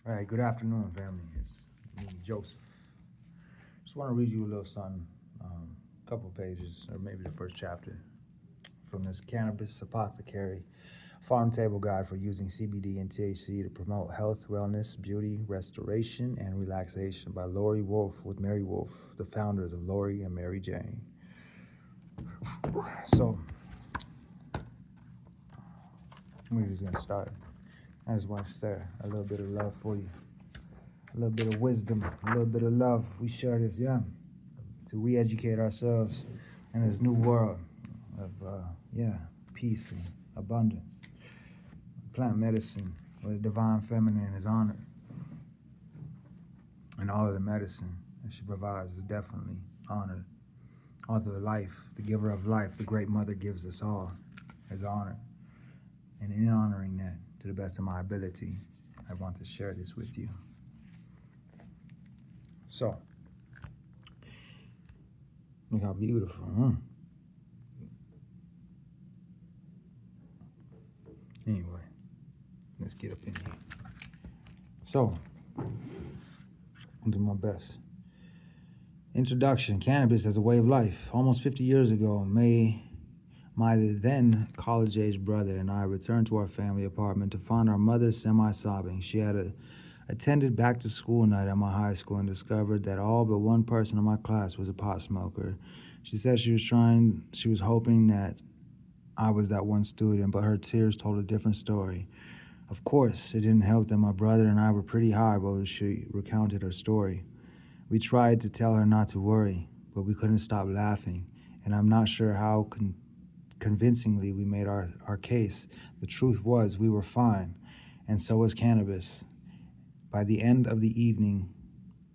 All right, good afternoon, family. It's me, Joseph. Just want to read you a little something, couple pages, or maybe the first chapter, from this Cannabis Apothecary farm table guide for using CBD and THC to promote health, wellness, beauty, restoration, and relaxation by Laurie Wolf with Mary Wolf, the founders of Laurie and Mary Jane. So, we're just going to start. I just want to share a little bit of love for you. A little bit of wisdom, a little bit of love. We share this, to re-educate ourselves in this new world of, peace and abundance. Plant medicine, where the divine feminine is honored, and all of the medicine that she provides is definitely honored. Author of life, the giver of life, the great mother gives us all, is honored. And in honoring that, to the best of my ability, I want to share this with you. So, look how beautiful, huh? Anyway, let's get up in here. So, I'll do my best. Introduction: Cannabis as a way of life. Almost 50 years ago, my then college-age brother and I returned to our family apartment to find our mother semi-sobbing. She had attended back-to-school night at my high school and discovered that all but one person in my class was a pot smoker. She said she was hoping that I was that one student, but her tears told a different story. Of course, it didn't help that my brother and I were pretty high while she recounted her story. We tried to tell her not to worry, but we couldn't stop laughing, and I'm not sure how convincingly we made our case. The truth was we were fine, and so was cannabis. By the end of the evening,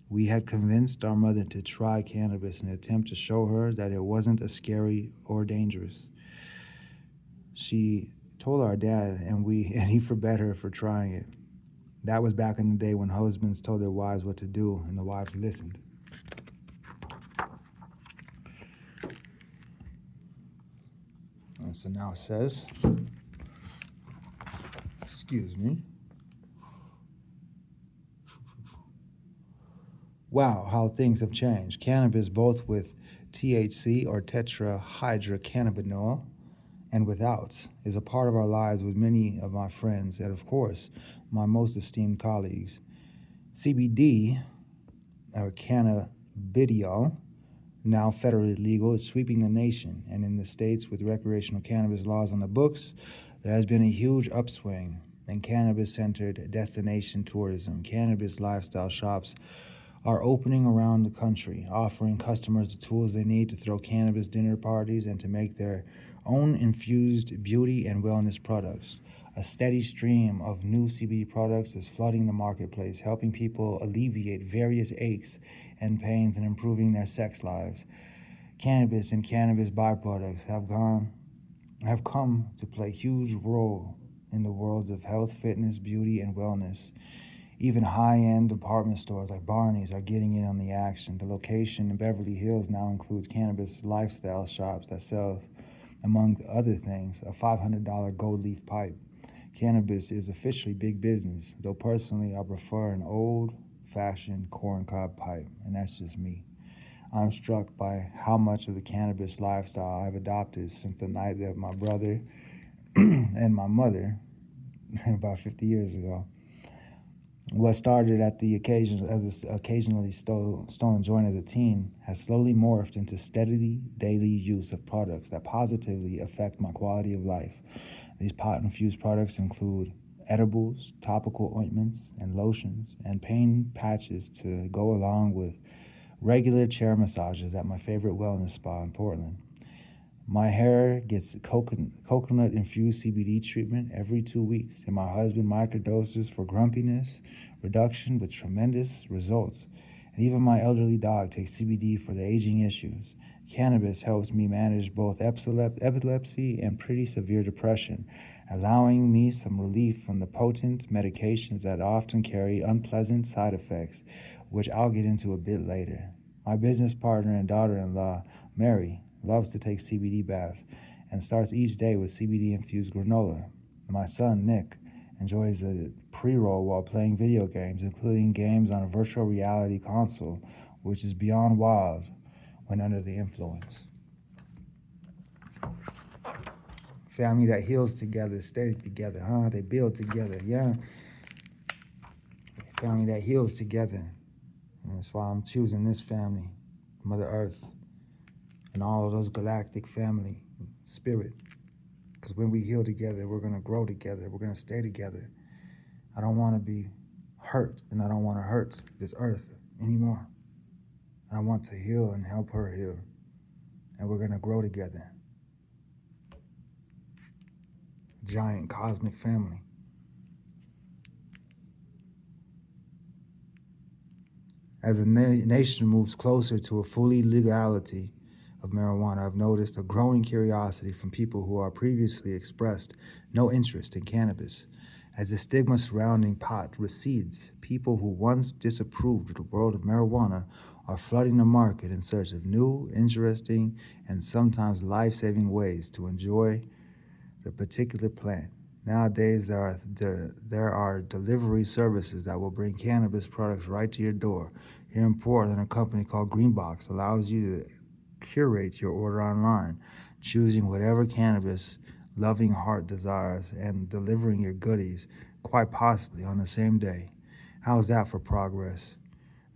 we had convinced our mother to try cannabis in an attempt to show her that it wasn't as scary or dangerous. She told our dad, and he forbade her for trying it. That was back in the day when husbands told their wives what to do, and the wives listened. And so now it says, excuse me. Wow, how things have changed. Cannabis, both with THC or tetrahydrocannabinol and without, is a part of our lives with many of my friends and, of course, my most esteemed colleagues. CBD, or cannabidiol, now federally legal, is sweeping the nation, and in the states with recreational cannabis laws on the books, there has been a huge upswing in cannabis-centered destination tourism. Cannabis lifestyle shops are opening around the country, offering customers the tools they need to throw cannabis dinner parties and to make their own infused beauty and wellness products. A steady stream of new CBD products is flooding the marketplace, helping people alleviate various aches and pains and improving their sex lives. Cannabis and cannabis byproducts have come to play a huge role in the worlds of health, fitness, beauty, and wellness. Even high-end department stores like Barney's are getting in on the action. The location in Beverly Hills now includes cannabis lifestyle shops that sell, among other things, a $500 gold leaf pipe. Cannabis is officially big business, though personally I prefer an old-fashioned corncob pipe, and that's just me. I'm struck by how much of the cannabis lifestyle I've adopted since the night that my brother and my mother, about 50 years ago, what started at the occasion as an occasionally stolen joint as a teen has slowly morphed into steady daily use of products that positively affect my quality of life. These pot-infused products include edibles, topical ointments, and lotions, and pain patches to go along with regular chair massages at my favorite wellness spa in Portland. My hair gets coconut-infused CBD treatment every 2 weeks, and my husband microdoses for grumpiness reduction with tremendous results. And even my elderly dog takes CBD for the aging issues. Cannabis helps me manage both epilepsy and pretty severe depression, allowing me some relief from the potent medications that often carry unpleasant side effects, which I'll get into a bit later. My business partner and daughter-in-law, Mary, loves to take CBD baths and starts each day with CBD-infused granola. My son, Nick, enjoys a pre-roll while playing video games, including games on a virtual reality console, which is beyond wild when under the influence. Family that heals together stays together, huh? They build together, yeah. Family that heals together. And that's why I'm choosing this family, Mother Earth, and all of those galactic family spirit. Because when we heal together, we're going to grow together. We're going to stay together. I don't want to be hurt, and I don't want to hurt this earth anymore. I want to heal and help her heal. And we're going to grow together. Giant cosmic family. As the nation moves closer to a fully legality of marijuana, I've noticed a growing curiosity from people who are previously expressed no interest in cannabis. As the stigma surrounding pot recedes, people who once disapproved of the world of marijuana are flooding the market in search of new, interesting, and sometimes life-saving ways to enjoy the particular plant. Nowadays, there are delivery services that will bring cannabis products right to your door. Here in Portland, a company called Greenbox allows you to curate your order online, choosing whatever cannabis loving heart desires and delivering your goodies, quite possibly on the same day. How's that for progress?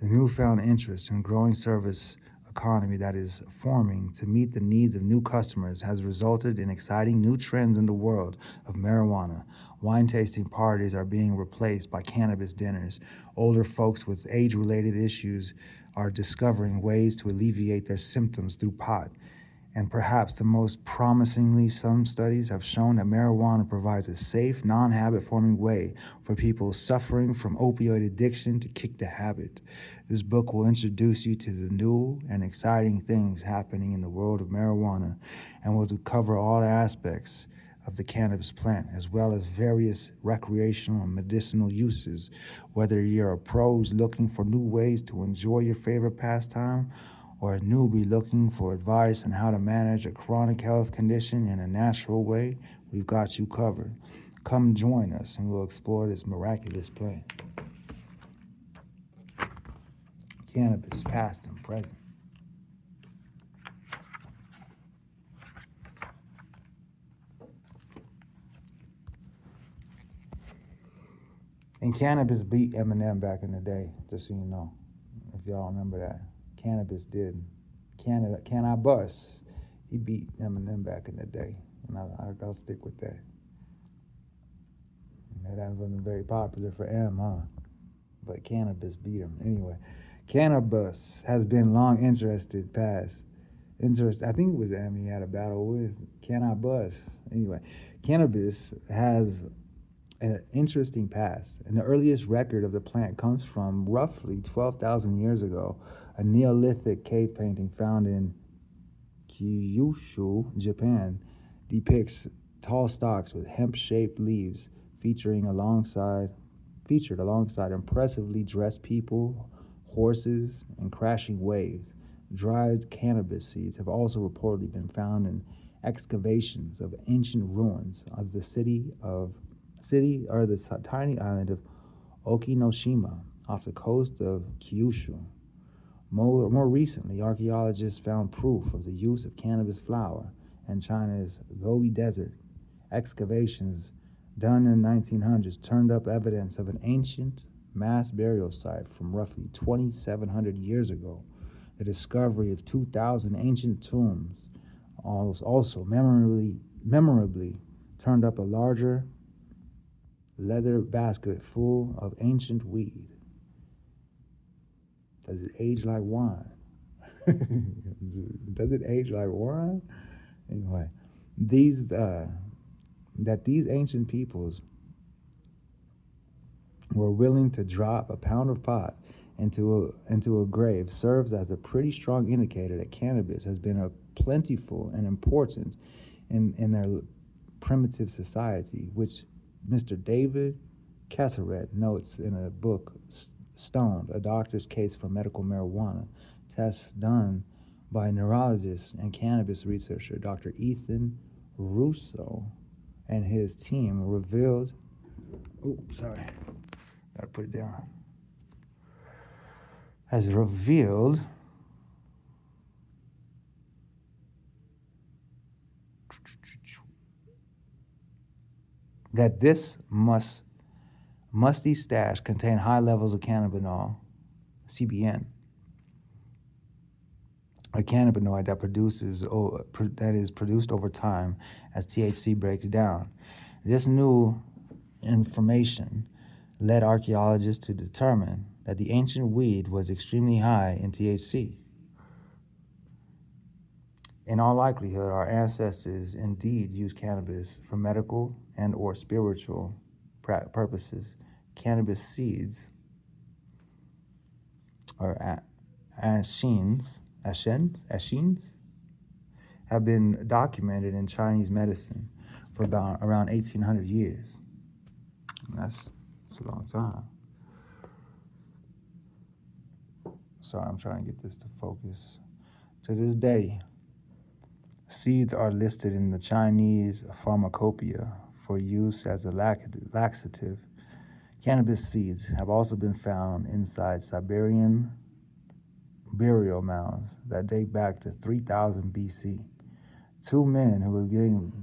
The newfound interest in growing service economy that is forming to meet the needs of new customers has resulted in exciting new trends in the world of marijuana. Wine tasting parties are being replaced by cannabis dinners. Older folks with age-related issues are discovering ways to alleviate their symptoms through pot. And perhaps the most promisingly, some studies have shown that marijuana provides a safe, non-habit forming way for people suffering from opioid addiction to kick the habit. This book will introduce you to the new and exciting things happening in the world of marijuana and will cover all aspects of the cannabis plant, as well as various recreational and medicinal uses. Whether you're a pro looking for new ways to enjoy your favorite pastime, or a newbie looking for advice on how to manage a chronic health condition in a natural way, we've got you covered. Come join us and we'll explore this miraculous plant. Cannabis, past and present. And cannabis beat Eminem back in the day, just so you know, if y'all remember that. Cannabis did. Can I Bust? He beat Eminem back in the day, and I'll stick with that. That wasn't very popular for M, huh? But Cannabis beat him. Anyway, Cannabis has been long interested past. I think it was M he had a battle with. Can I Bust? Anyway, Cannabis has an interesting past. And the earliest record of the plant comes from roughly 12,000 years ago. A Neolithic cave painting found in Kyushu, Japan, depicts tall stalks with hemp-shaped leaves featured alongside impressively dressed people, horses, and crashing waves. Dried cannabis seeds have also reportedly been found in excavations of ancient ruins of the tiny island of Okinoshima off the coast of Kyushu. More recently, archaeologists found proof of the use of cannabis flower in China's Gobi Desert. Excavations done in the 1900s turned up evidence of an ancient mass burial site from roughly 2,700 years ago. The discovery of 2,000 ancient tombs also memorably turned up a larger leather basket full of ancient weed. Does it age like wine? Does it age like wine? Anyway, these ancient peoples were willing to drop a pound of pot into a grave serves as a pretty strong indicator that cannabis has been a plentiful and important in their primitive society, which Mr. David Casseret notes in a book, Stoned, A Doctor's Case for Medical Marijuana, tests done by neurologist and cannabis researcher Dr. Ethan Russo and his team revealed sorry. Gotta put it down. Has revealed that this musty stash contained high levels of cannabinol, CBN, a cannabinoid that is produced over time as THC breaks down. This new information led archaeologists to determine that the ancient weed was extremely high in THC. In all likelihood, our ancestors indeed used cannabis for medical and or spiritual purposes. Cannabis seeds, or ashins, have been documented in Chinese medicine for about around 1800 years. That's a long time. Sorry, I'm trying to get this to focus. To this day, seeds are listed in the Chinese pharmacopoeia for use as a laxative. Cannabis seeds have also been found inside Siberian burial mounds that date back to 3000 BC. Two men who are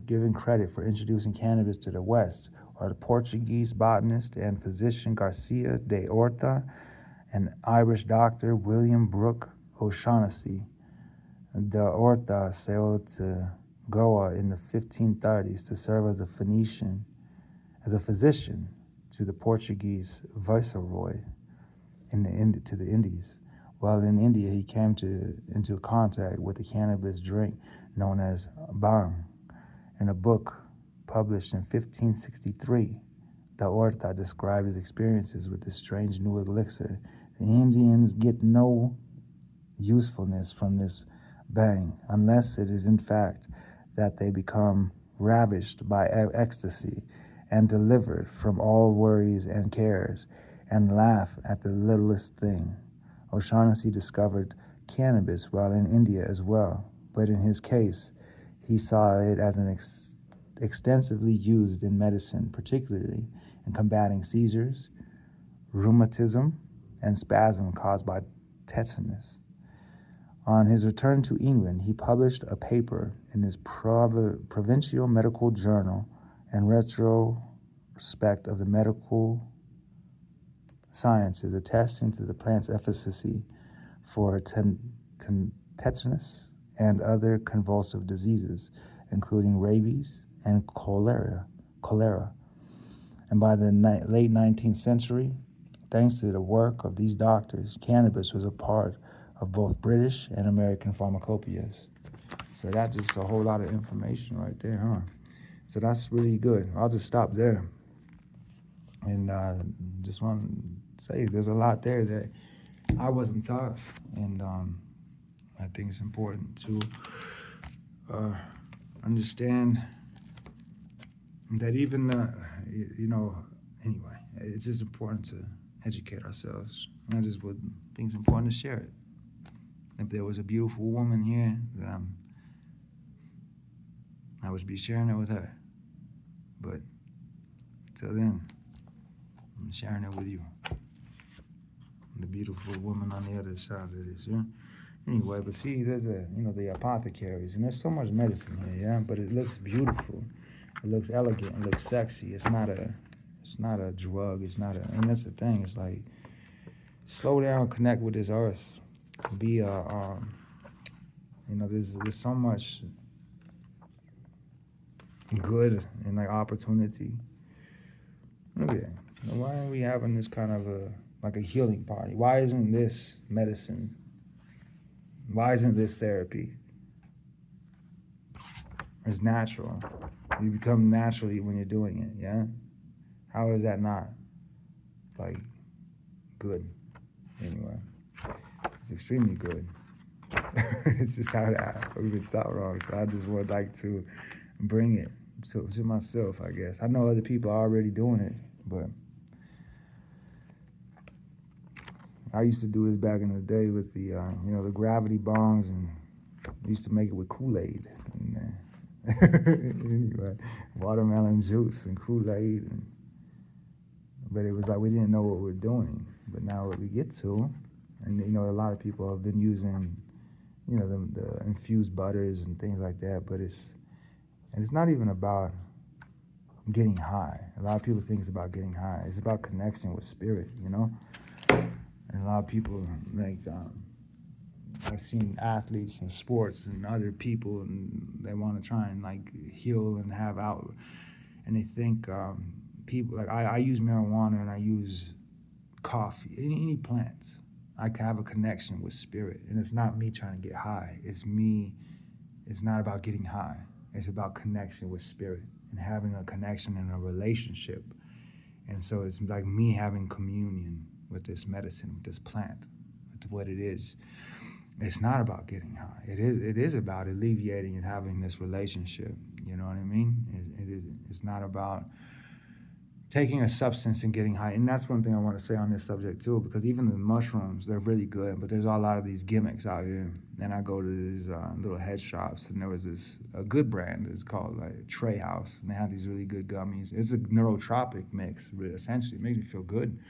given credit for introducing cannabis to the West are the Portuguese botanist and physician Garcia de Horta and Irish doctor William Brooke O'Shaughnessy. De Horta sailed to Goa in the 1530s to serve as a physician to the Portuguese viceroy to the Indies. While in India, he came into contact with the cannabis drink known as bhang. In a book published in 1563, De Horta described his experiences with this strange new elixir. The Indians get no usefulness from this bhang unless it is in fact that they become ravished by ecstasy and delivered from all worries and cares and laugh at the littlest thing. O'Shaughnessy discovered cannabis while in India as well, but in his case, he saw it as an extensively used in medicine, particularly in combating seizures, rheumatism, and spasm caused by tetanus. On his return to England, he published a paper in his provincial medical journal in retrospect of the medical sciences, attesting to the plant's efficacy for tetanus and other convulsive diseases, including rabies and cholera. And by the late 19th century, thanks to the work of these doctors, cannabis was a part of both British and American pharmacopoeias. So that's just a whole lot of information right there, huh? So that's really good. I'll just stop there. And just want to say there's a lot there that I wasn't taught. And I think it's important to understand that even, anyway, it's just important to educate ourselves. And I just would think it's important to share it. If there was a beautiful woman here, then I would be sharing it with her. But till then, I'm sharing it with you. The beautiful woman on the other side of this, yeah? Anyway, but see, there's the apothecaries, and there's so much medicine here, yeah? But it looks beautiful. It looks elegant. It looks sexy. It's not a drug. And that's the thing. It's like, slow down, connect with this earth. Be there's so much good and like opportunity. Look at that. Why are we having this kind of a healing party? Why isn't this medicine? Why isn't this therapy? It's natural. You become naturally when you're doing it, yeah? How is that not, like, good? Anyway, it's extremely good. It's just how we've been taught wrong. So I just would like to bring it to myself, I guess. I know other people are already doing it, but I used to do this back in the day with the gravity bongs, and we used to make it with Kool-Aid. And, anyway, watermelon juice and Kool-Aid. And but it was like we didn't know what we were doing. But now what we get to, and a lot of people have been using, the infused butters and things like that. But it's not even about getting high. A lot of people think it's about getting high. It's about connection with spirit, And a lot of people I've seen athletes and sports and other people, and they want to try and heal and have out, and they think people I use marijuana and I use coffee, any plants. I can have a connection with spirit, and it's not me trying to get high. It's me. It's not about getting high. It's about connection with spirit and having a connection and a relationship. And so it's like me having communion with this medicine, with this plant, with what it is. It's not about getting high. It is about alleviating and having this relationship. You know what I mean? It's not about taking a substance and getting high. And that's one thing I want to say on this subject too, because even the mushrooms, they're really good, but there's a lot of these gimmicks out here. And I go to these little head shops, and there was a good brand. It's called Trey House, and they have these really good gummies. It's a neurotropic mix, really, essentially. It makes me feel good.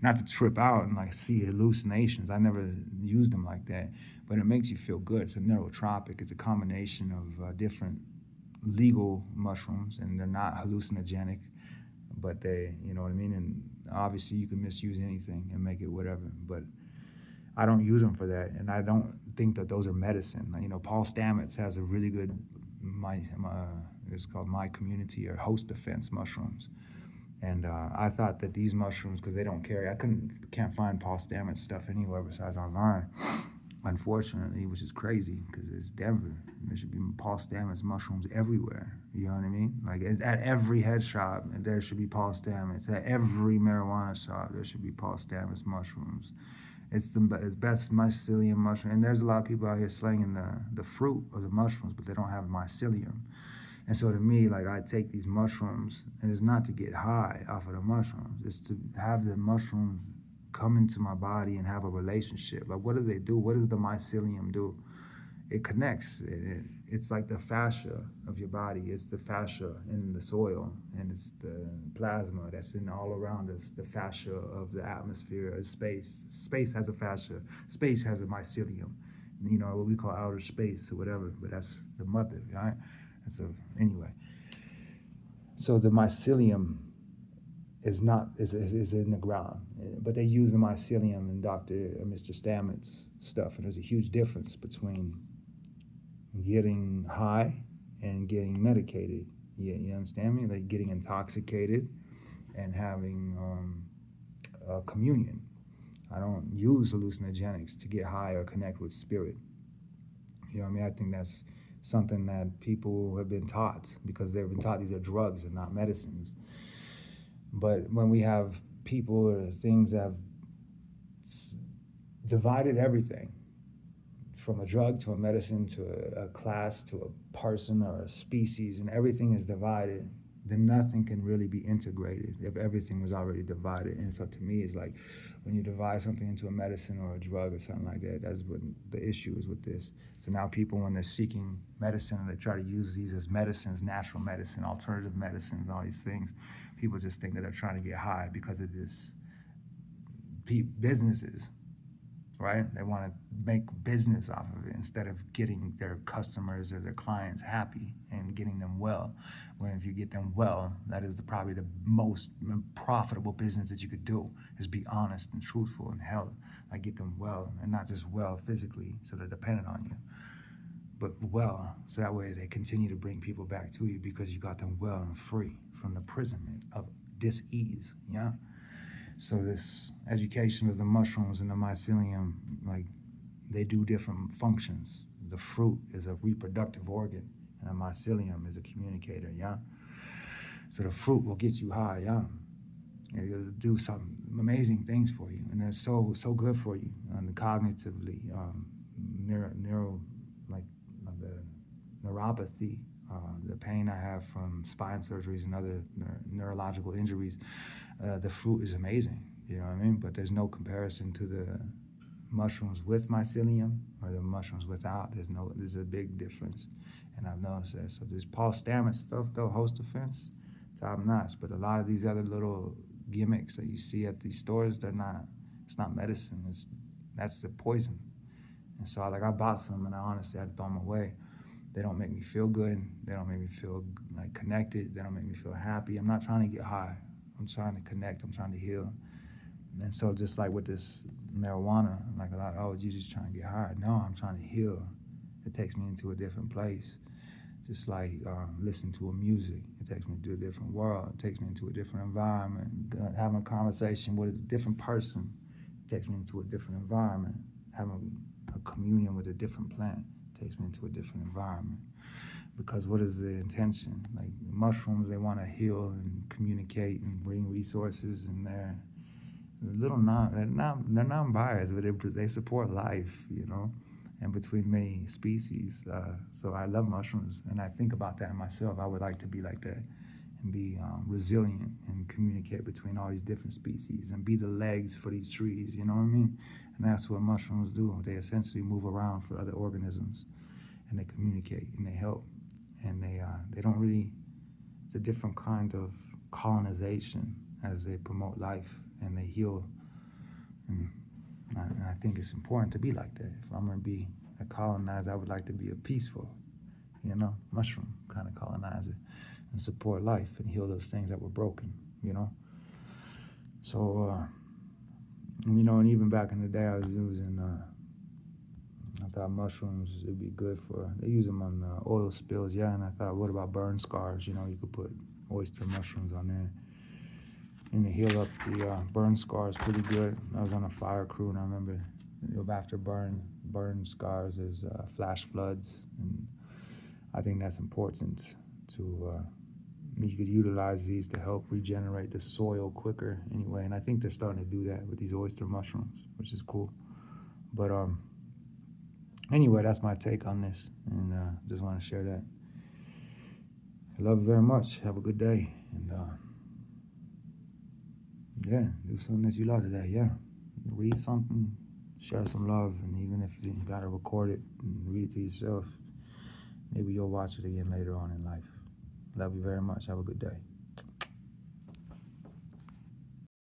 Not to trip out and see hallucinations. I never used them like that, but it makes you feel good. It's a neurotropic. It's a combination of different legal mushrooms, and they're not hallucinogenic, but they, you know what I mean? And obviously you can misuse anything and make it whatever, but I don't use them for that, and I don't think that those are medicine. Paul Stamets has a really good, it's called My Community or Host Defense mushrooms. And I thought that these mushrooms, because they don't carry, can't find Paul Stamets stuff anywhere besides online, unfortunately, which is crazy because it's Denver. There should be Paul Stamets mushrooms everywhere. You know what I mean? At every head shop, there should be Paul Stamets. At every marijuana shop, there should be Paul Stamets mushrooms. It's the best mycelium mushroom. And there's a lot of people out here slanging the fruit of the mushrooms, but they don't have mycelium. And so to me, I take these mushrooms, and it's not to get high off of the mushrooms. It's to have the mushrooms come into my body and have a relationship. What do they do? What does the mycelium do? It connects. It's like the fascia of your body. It's the fascia in the soil, and it's the plasma that's in all around us, the fascia of the atmosphere of space. Space has a fascia. Space has a mycelium. What we call outer space or whatever, but that's the mother, right? And so anyway, so the mycelium is in the ground, but they use the mycelium in Mr. Stamets stuff, and there's a huge difference between getting high and getting medicated. You understand me? Getting intoxicated and having communion. I don't use hallucinogenics to get high or connect with spirit. You know what I mean? I think that's something that people have been taught, because they've been taught these are drugs and not medicines. But when we have people or things that have divided everything, from a drug to a medicine to a class to a person or a species, and everything is divided, then nothing can really be integrated if everything was already divided. And so to me, it's like when you divide something into a medicine or a drug or something like that, that's what the issue is with this. So now people, when they're seeking medicine, and they try to use these as medicines, natural medicine, alternative medicines, all these things, people just think that they're trying to get high because of this businesses, right? They want to make business off of it instead of getting their customers or their clients happy and getting them well. When if you get them well, that is probably the most profitable business that you could do, is be honest and truthful and get them well, and not just well physically so they're dependent on you, but well so that way they continue to bring people back to you because you got them well and free from the imprisonment of dis-ease, yeah? So this education of the mushrooms and the mycelium, they do different functions. The fruit is a reproductive organ, and the mycelium is a communicator, yeah? So the fruit will get you high, yeah? And it'll do some amazing things for you, and it's so good for you, and cognitively, the neuropathy, the pain I have from spine surgeries and other neurological injuries, the fruit is amazing, you know what I mean? But there's no comparison to the mushrooms with mycelium or the mushrooms without. There's a big difference, and I've noticed that. So this Paul Stamets stuff, though, host defense, top notch. But a lot of these other little gimmicks that you see at these stores, it's not medicine. That's the poison. And so I bought some and I honestly had to throw them away. They don't make me feel good. They don't make me feel like connected. They don't make me feel happy. I'm not trying to get high. I'm trying to connect. I'm trying to heal. And so just like with this marijuana, like a lot, oh, you're just trying to get high. No, I'm trying to heal. It takes me into a different place. Just like listening to a music, it takes me to a different world. It takes me into a different environment. Having a conversation with a different person takes me into a different environment. Having a communion with a different plant takes me into a different environment. Because what is the intention? Like mushrooms, they want to heal and communicate and bring resources, and they're non-biased, but they support life, and between many species. So I love mushrooms, and I think about that in myself. I would like to be like that and be resilient and communicate between all these different species and be the legs for these trees, you know what I mean? And that's what mushrooms do. They essentially move around for other organisms, and they communicate and they help. And they don't really, it's a different kind of colonization as they promote life and they heal. And I think it's important to be like that. If I'm going to be a colonizer, I would like to be a peaceful, mushroom kind of colonizer and support life and heal those things that were broken, So, and even back in the day, I was using, I thought mushrooms would be good they use them on oil spills, yeah, and I thought, what about burn scars? You could put oyster mushrooms on there and to heal up the burn scars pretty good. I was on a fire crew, and I remember after burn scars, there's flash floods, and I think that's important to, you could utilize these to help regenerate the soil quicker anyway, and I think they're starting to do that with these oyster mushrooms, which is cool. But anyway, that's my take on this, and just want to share that. I love you very much. Have a good day, and yeah, do something that you love today. Yeah, read something, share some love, and even if you gotta record it and read it to yourself, maybe you'll watch it again later on in life. Love you very much. Have a good day.